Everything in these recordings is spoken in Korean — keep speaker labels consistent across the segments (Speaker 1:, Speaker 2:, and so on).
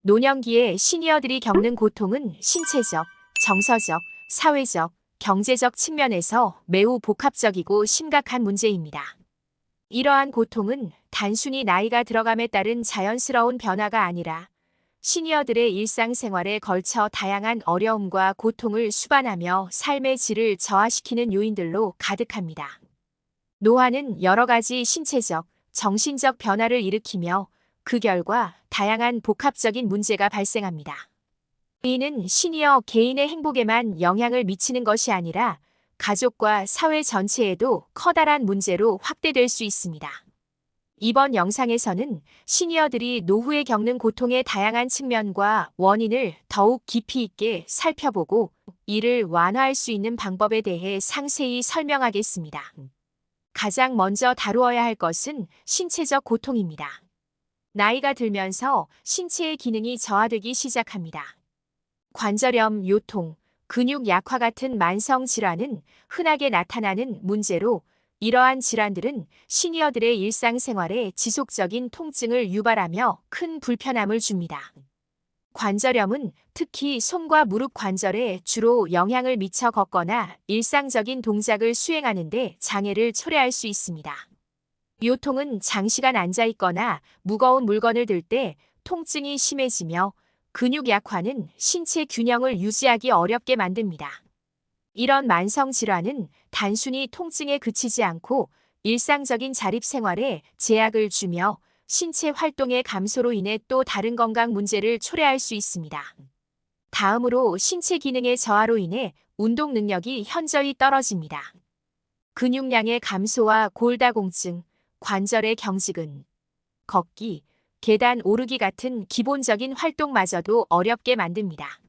Speaker 1: 노년기에 시니어들이 겪는 고통은 신체적, 정서적, 사회적, 경제적 측면에서 매우 복합적이고 심각한 문제입니다. 이러한 고통은 단순히 나이가 들어감에 따른 자연스러운 변화가 아니라 시니어들의 일상생활에 걸쳐 다양한 어려움과 고통을 수반하며 삶의 질을 저하시키는 요인들로 가득합니다. 노화는 여러 가지 신체적, 정신적 변화를 일으키며 그 결과 다양한 복합적인 문제가 발생합니다. 이는 시니어 개인의 행복에만 영향을 미치는 것이 아니라 가족과 사회 전체에도 커다란 문제로 확대될 수 있습니다. 이번 영상에서는 시니어들이 노후에 겪는 고통의 다양한 측면과 원인을 더욱 깊이 있게 살펴보고 이를 완화할 수 있는 방법에 대해 상세히 설명하겠습니다. 가장 먼저 다루어야 할 것은 신체적 고통입니다. 나이가 들면서 신체의 기능이 저하되기 시작합니다. 관절염, 요통, 근육 약화 같은 만성 질환은 흔하게 나타나는 문제로 이러한 질환들은 시니어들의 일상생활에 지속적인 통증을 유발하며 큰 불편함을 줍니다. 관절염은 특히 손과 무릎 관절에 주로 영향을 미쳐 걷거나 일상적인 동작을 수행하는 데 장애를 초래할 수 있습니다. 요통은 장시간 앉아 있거나 무거운 물건을 들 때 통증이 심해지며 근육 약화는 신체 균형을 유지하기 어렵게 만듭니다. 이런 만성 질환은 단순히 통증에 그치지 않고 일상적인 자립 생활에 제약을 주며 신체 활동의 감소로 인해 또 다른 건강 문제를 초래할 수 있습니다. 다음으로 신체 기능의 저하로 인해 운동 능력이 현저히 떨어집니다. 근육량의 감소와 골다공증, 관절의 경직은 걷기, 계단 오르기 같은 기본적인 활동마저도 어렵게 만듭니다.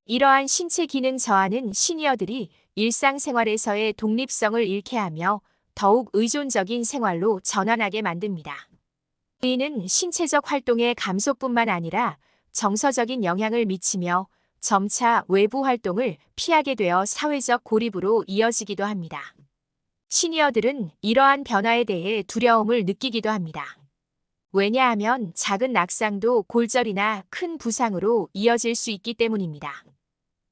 Speaker 1: 이러한 신체 기능 저하는 시니어들이 일상생활에서의 독립성을 잃게 하며 더욱 의존적인 생활로 전환하게 만듭니다. 이는 신체적 활동의 감소뿐만 아니라 정서적인 영향을 미치며 점차 외부 활동을 피하게 되어 사회적 고립으로 이어지기도 합니다. 시니어들은 이러한 변화에 대해 두려움을 느끼기도 합니다. 왜냐하면 작은 낙상도 골절이나 큰 부상으로 이어질 수 있기 때문입니다.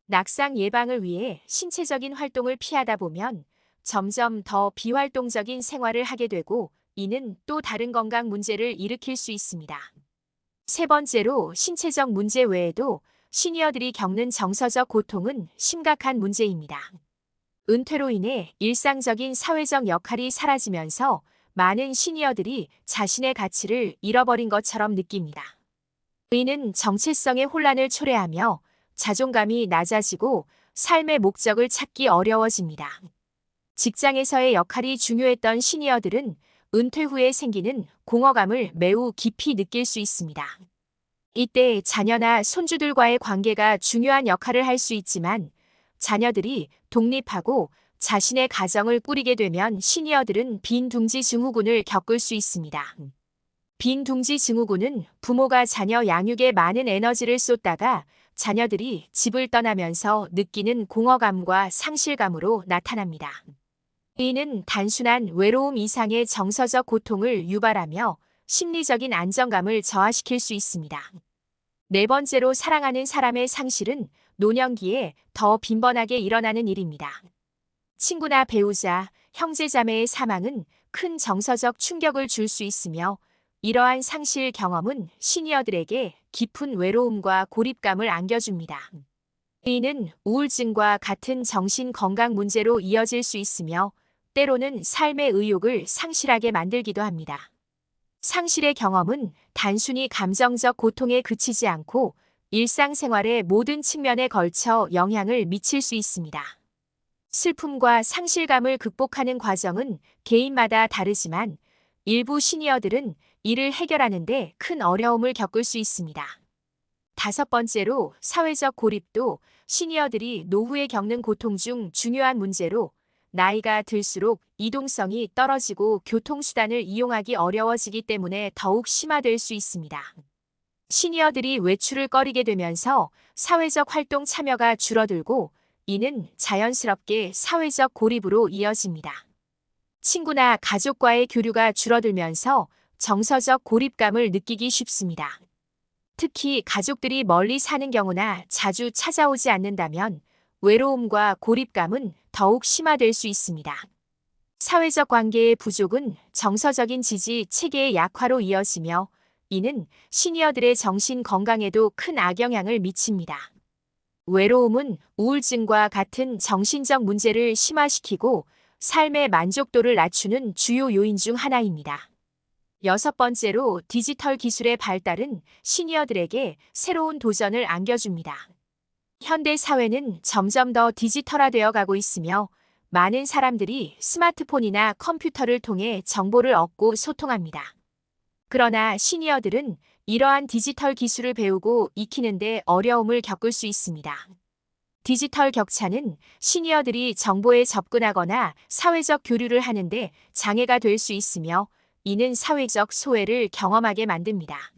Speaker 1: 낙상 예방을 위해 신체적인 활동을 피하다 보면 점점 더 비활동적인 생활을 하게 되고 이는 또 다른 건강 문제를 일으킬 수 있습니다. 세 번째로 신체적 문제 외에도 시니어들이 겪는 정서적 고통은 심각한 문제입니다. 은퇴로 인해 일상적인 사회적 역할이 사라지면서 많은 시니어들이 자신의 가치를 잃어버린 것처럼 느낍니다. 이는 정체성의 혼란을 초래하며 자존감이 낮아지고 삶의 목적을 찾기 어려워집니다. 직장에서의 역할이 중요했던 시니어들은 은퇴 후에 생기는 공허감을 매우 깊이 느낄 수 있습니다. 이때 자녀나 손주들과의 관계가 중요한 역할을 할 수 있지만 자녀들이 독립하고 자신의 가정을 꾸리게 되면 시니어들은 빈둥지 증후군을 겪을 수 있습니다. 빈둥지 증후군은 부모가 자녀 양육에 많은 에너지를 쏟다가 자녀들이 집을 떠나면서 느끼는 공허감과 상실감으로 나타납니다. 이는 단순한 외로움 이상의 정서적 고통을 유발하며 심리적인 안정감을 저하시킬 수 있습니다. 네 번째로 사랑하는 사람의 상실은 노년기에 더 빈번하게 일어나는 일입니다. 친구나 배우자, 형제자매의 사망은 큰 정서적 충격을 줄 수 있으며 이러한 상실 경험은 시니어들에게 깊은 외로움과 고립감을 안겨줍니다. 이는 우울증과 같은 정신 건강 문제로 이어질 수 있으며 때로는 삶의 의욕을 상실하게 만들기도 합니다. 상실의 경험은 단순히 감정적 고통에 그치지 않고 일상생활의 모든 측면에 걸쳐 영향을 미칠 수 있습니다. 슬픔과 상실감을 극복하는 과정은 개인마다 다르지만 일부 시니어들은 이를 해결하는 데 큰 어려움을 겪을 수 있습니다. 다섯 번째로 사회적 고립도 시니어들이 노후에 겪는 고통 중 중요한 문제로 나이가 들수록 이동성이 떨어지고 교통수단을 이용하기 어려워지기 때문에 더욱 심화될 수 있습니다. 시니어들이 외출을 꺼리게 되면서 사회적 활동 참여가 줄어들고 이는 자연스럽게 사회적 고립으로 이어집니다. 친구나 가족과의 교류가 줄어들면서 정서적 고립감을 느끼기 쉽습니다. 특히 가족들이 멀리 사는 경우나 자주 찾아오지 않는다면 외로움과 고립감은 더욱 심화될 수 있습니다. 사회적 관계의 부족은 정서적인 지지 체계의 약화로 이어지며 이는 시니어들의 정신 건강에도 큰 악영향을 미칩니다. 외로움은 우울증과 같은 정신적 문제를 심화시키고 삶의 만족도를 낮추는 주요 요인 중 하나입니다. 여섯 번째로 디지털 기술의 발달은 시니어들에게 새로운 도전을 안겨줍니다. 현대 사회는 점점 더 디지털화되어 가고 있으며 많은 사람들이 스마트폰이나 컴퓨터를 통해 정보를 얻고 소통합니다. 그러나 시니어들은 이러한 디지털 기술을 배우고 익히는데 어려움을 겪을 수 있습니다. 디지털 격차는 시니어들이 정보에 접근하거나 사회적 교류를 하는데 장애가 될 수 있으며 이는 사회적 소외를 경험하게 만듭니다.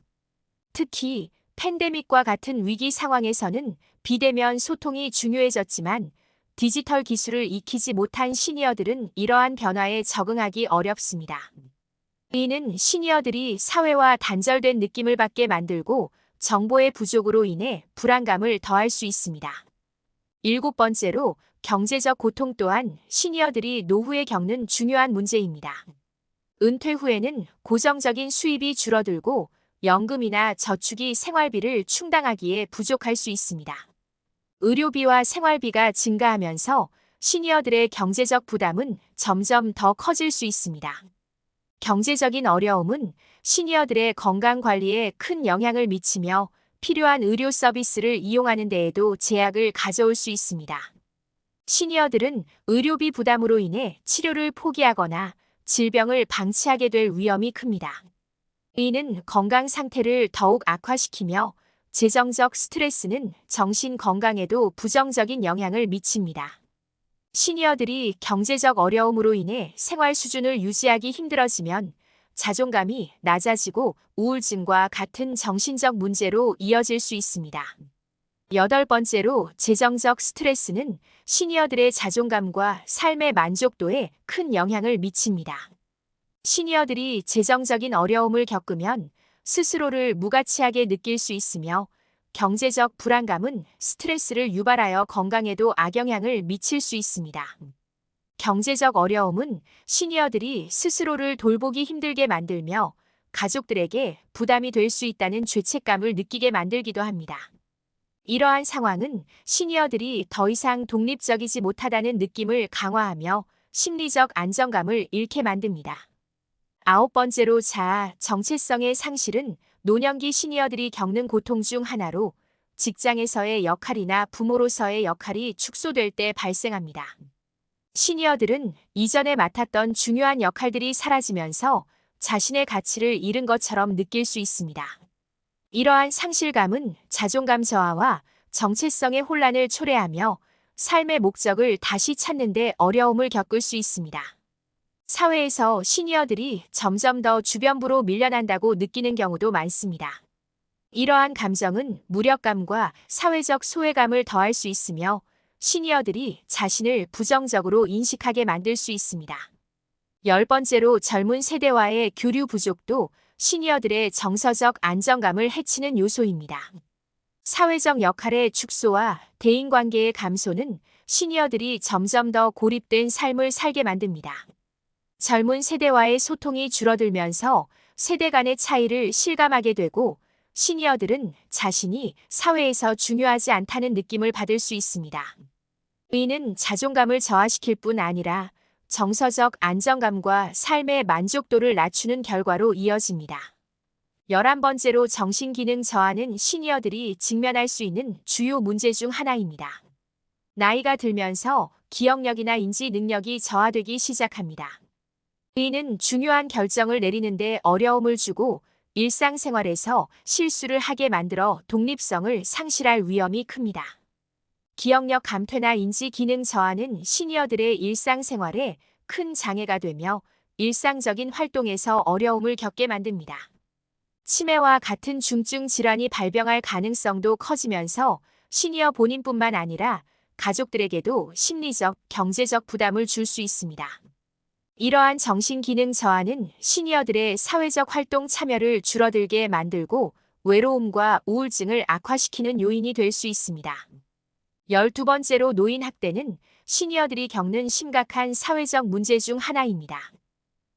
Speaker 1: 특히 팬데믹과 같은 위기 상황에서는 비대면 소통이 중요해졌지만 디지털 기술을 익히지 못한 시니어들은 이러한 변화에 적응하기 어렵습니다. 이는 시니어들이 사회와 단절된 느낌을 받게 만들고 정보의 부족으로 인해 불안감을 더할 수 있습니다. 일곱 번째로 경제적 고통 또한 시니어들이 노후에 겪는 중요한 문제입니다. 은퇴 후에는 고정적인 수입이 줄어들고 연금이나 저축이 생활비를 충당하기에 부족할 수 있습니다. 의료비와 생활비가 증가하면서 시니어들의 경제적 부담은 점점 더 커질 수 있습니다. 경제적인 어려움은 시니어들의 건강 관리에 큰 영향을 미치며 필요한 의료 서비스를 이용하는 데에도 제약을 가져올 수 있습니다. 시니어들은 의료비 부담으로 인해 치료를 포기하거나 질병을 방치하게 될 위험이 큽니다. 이는 건강 상태를 더욱 악화시키며 재정적 스트레스는 정신 건강에도 부정적인 영향을 미칩니다. 시니어들이 경제적 어려움으로 인해 생활 수준을 유지하기 힘들어지면 자존감이 낮아지고 우울증과 같은 정신적 문제로 이어질 수 있습니다. 여덟 번째로 재정적 스트레스는 시니어들의 자존감과 삶의 만족도에 큰 영향을 미칩니다. 시니어들이 재정적인 어려움을 겪으면 스스로를 무가치하게 느낄 수 있으며 경제적 불안감은 스트레스를 유발하여 건강에도 악영향을 미칠 수 있습니다. 경제적 어려움은 시니어들이 스스로를 돌보기 힘들게 만들며 가족들에게 부담이 될 수 있다는 죄책감을 느끼게 만들기도 합니다. 이러한 상황은 시니어들이 더 이상 독립적이지 못하다는 느낌을 강화하며 심리적 안정감을 잃게 만듭니다. 아홉 번째로 자아 정체성의 상실은 노년기 시니어들이 겪는 고통 중 하나로 직장에서의 역할이나 부모로서의 역할이 축소될 때 발생합니다. 시니어들은 이전에 맡았던 중요한 역할들이 사라지면서 자신의 가치를 잃은 것처럼 느낄 수 있습니다. 이러한 상실감은 자존감 저하와 정체성의 혼란을 초래하며 삶의 목적을 다시 찾는 데 어려움을 겪을 수 있습니다. 사회에서 시니어들이 점점 더 주변부로 밀려난다고 느끼는 경우도 많습니다. 이러한 감정은 무력감과 사회적 소외감을 더할 수 있으며 시니어들이 자신을 부정적으로 인식하게 만들 수 있습니다. 열 번째로 젊은 세대와의 교류 부족도 시니어들의 정서적 안정감을 해치는 요소입니다. 사회적 역할의 축소와 대인관계의 감소는 시니어들이 점점 더 고립된 삶을 살게 만듭니다. 젊은 세대와의 소통이 줄어들면서 세대 간의 차이를 실감하게 되고 시니어들은 자신이 사회에서 중요하지 않다는 느낌을 받을 수 있습니다. 이는 자존감을 저하시킬 뿐 아니라 정서적 안정감과 삶의 만족도를 낮추는 결과로 이어집니다. 11번째로 정신기능 저하는 시니어들이 직면할 수 있는 주요 문제 중 하나입니다. 나이가 들면서 기억력이나 인지 능력이 저하되기 시작합니다. 이는 중요한 결정을 내리는데 어려움을 주고 일상생활에서 실수를 하게 만들어 독립성을 상실할 위험이 큽니다. 기억력 감퇴나 인지 기능 저하는 시니어들의 일상생활에 큰 장애가 되며 일상적인 활동에서 어려움을 겪게 만듭니다. 치매와 같은 중증 질환이 발병할 가능성도 커지면서 시니어 본인뿐만 아니라 가족들에게도 심리적, 경제적 부담을 줄 수 있습니다. 이러한 정신기능 저하는 시니어들의 사회적 활동 참여를 줄어들게 만들고 외로움과 우울증을 악화시키는 요인이 될 수 있습니다. 12번째로 노인 학대는 시니어들이 겪는 심각한 사회적 문제 중 하나입니다.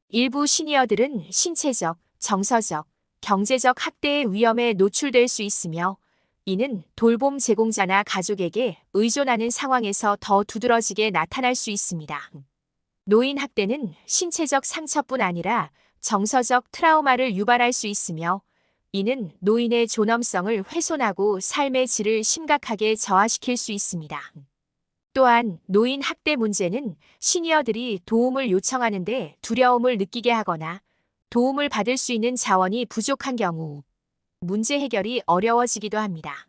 Speaker 1: 일부 시니어들은 신체적, 정서적, 경제적 학대의 위험에 노출될 수 있으며 이는 돌봄 제공자나 가족에게 의존하는 상황에서 더 두드러지게 나타날 수 있습니다. 노인 학대는 신체적 상처뿐 아니라 정서적 트라우마를 유발할 수 있으며 이는 노인의 존엄성을 훼손하고 삶의 질을 심각하게 저하시킬 수 있습니다. 또한 노인 학대 문제는 시니어들이 도움을 요청하는데 두려움을 느끼게 하거나 도움을 받을 수 있는 자원이 부족한 경우 문제 해결이 어려워지기도 합니다.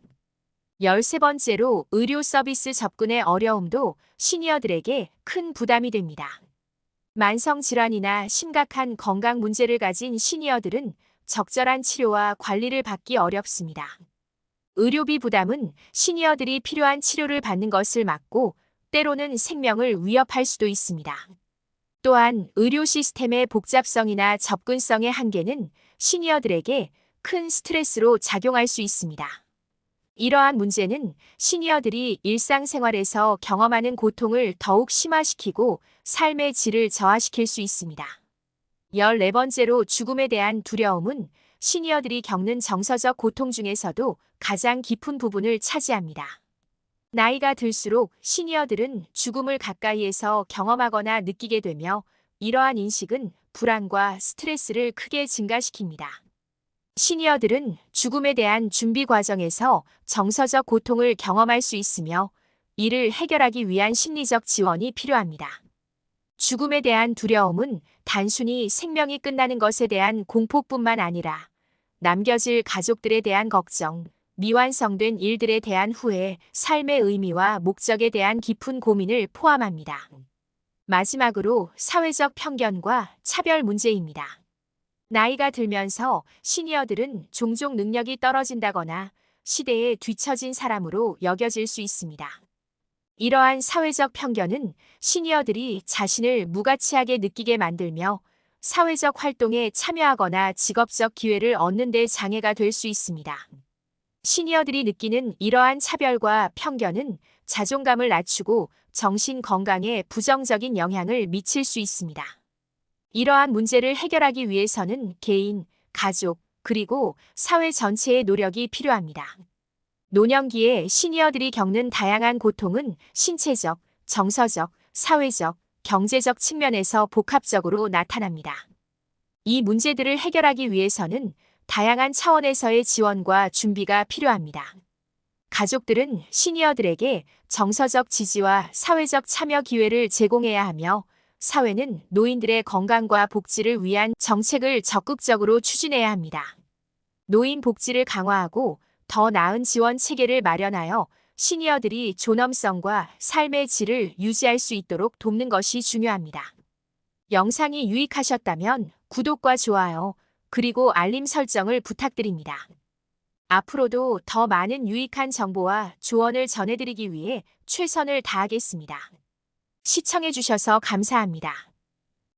Speaker 1: 13번째로 의료 서비스 접근의 어려움도 시니어들에게 큰 부담이 됩니다. 만성질환이나 심각한 건강 문제를 가진 시니어들은 적절한 치료와 관리를 받기 어렵습니다. 의료비 부담은 시니어들이 필요한 치료를 받는 것을 막고 때로는 생명을 위협할 수도 있습니다. 또한 의료 시스템의 복잡성이나 접근성의 한계는 시니어들에게 큰 스트레스로 작용할 수 있습니다. 이러한 문제는 시니어들이 일상생활에서 경험하는 고통을 더욱 심화시키고 삶의 질을 저하시킬 수 있습니다. 14번째로 죽음에 대한 두려움은 시니어들이 겪는 정서적 고통 중에서도 가장 깊은 부분을 차지합니다. 나이가 들수록 시니어들은 죽음을 가까이에서 경험하거나 느끼게 되며 이러한 인식은 불안과 스트레스를 크게 증가시킵니다. 시니어들은 죽음에 대한 준비 과정에서 정서적 고통을 경험할 수 있으며 이를 해결하기 위한 심리적 지원이 필요합니다. 죽음에 대한 두려움은 단순히 생명이 끝나는 것에 대한 공포뿐만 아니라 남겨질 가족들에 대한 걱정, 미완성된 일들에 대한 후회, 삶의 의미와 목적에 대한 깊은 고민을 포함합니다. 마지막으로 사회적 편견과 차별 문제입니다. 나이가 들면서 시니어들은 종종 능력이 떨어진다거나 시대에 뒤처진 사람으로 여겨질 수 있습니다. 이러한 사회적 편견은 시니어들이 자신을 무가치하게 느끼게 만들며 사회적 활동에 참여하거나 직업적 기회를 얻는 데 장애가 될 수 있습니다. 시니어들이 느끼는 이러한 차별과 편견은 자존감을 낮추고 정신 건강에 부정적인 영향을 미칠 수 있습니다. 이러한 문제를 해결하기 위해서는 개인, 가족, 그리고 사회 전체의 노력이 필요합니다. 노년기에 시니어들이 겪는 다양한 고통은 신체적, 정서적, 사회적, 경제적 측면에서 복합적으로 나타납니다. 이 문제들을 해결하기 위해서는 다양한 차원에서의 지원과 준비가 필요합니다. 가족들은 시니어들에게 정서적 지지와 사회적 참여 기회를 제공해야 하며 사회는 노인들의 건강과 복지를 위한 정책을 적극적으로 추진해야 합니다. 노인 복지를 강화하고 더 나은 지원 체계를 마련하여 시니어들이 존엄성과 삶의 질을 유지할 수 있도록 돕는 것이 중요합니다. 영상이 유익하셨다면 구독과 좋아요, 그리고 알림 설정을 부탁드립니다. 앞으로도 더 많은 유익한 정보와 조언을 전해드리기 위해 최선을 다하겠습니다. 시청해주셔서 감사합니다.